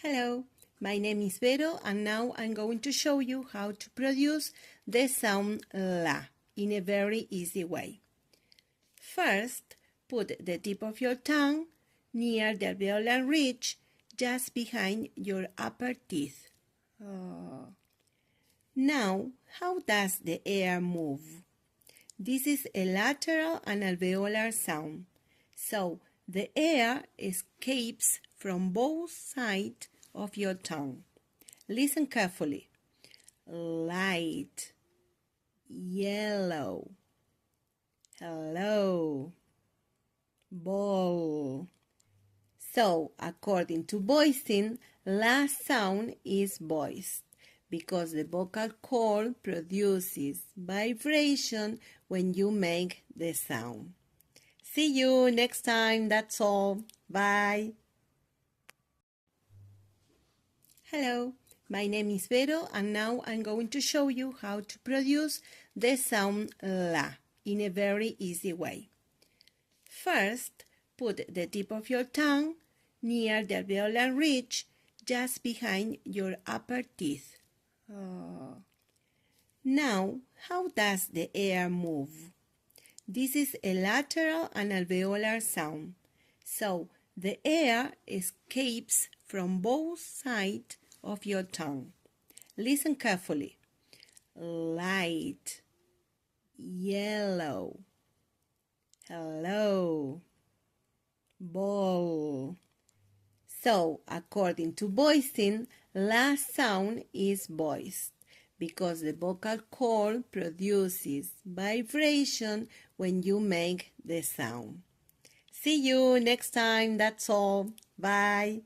Hello, my name is Vero and now I'm going to show you how to produce the sound la in a very easy way. First, put the tip of your tongue near the alveolar ridge just behind your upper teeth. Now, how does the air move? This is a lateral and alveolar sound. So, the air escapes from both sides of your tongue. Listen carefully. Light, yellow, hello, ball. So, according to voicing, last sound is voiced because the vocal cord produces vibration when you make the sound. See you next time. That's all. Bye. Hello, my name is Vero and now I'm going to show you how to produce the sound la in a very easy way. First, put the tip of your tongue near the alveolar ridge just behind your upper teeth. Now, how does the air move? This is a lateral and alveolar sound. So, the air escapes from both sides of your tongue. Listen carefully. Light, yellow, hello, ball. So, according to voicing, last sound is voiced because the vocal cord produces vibration when you make the sound. See you next time. That's all. Bye.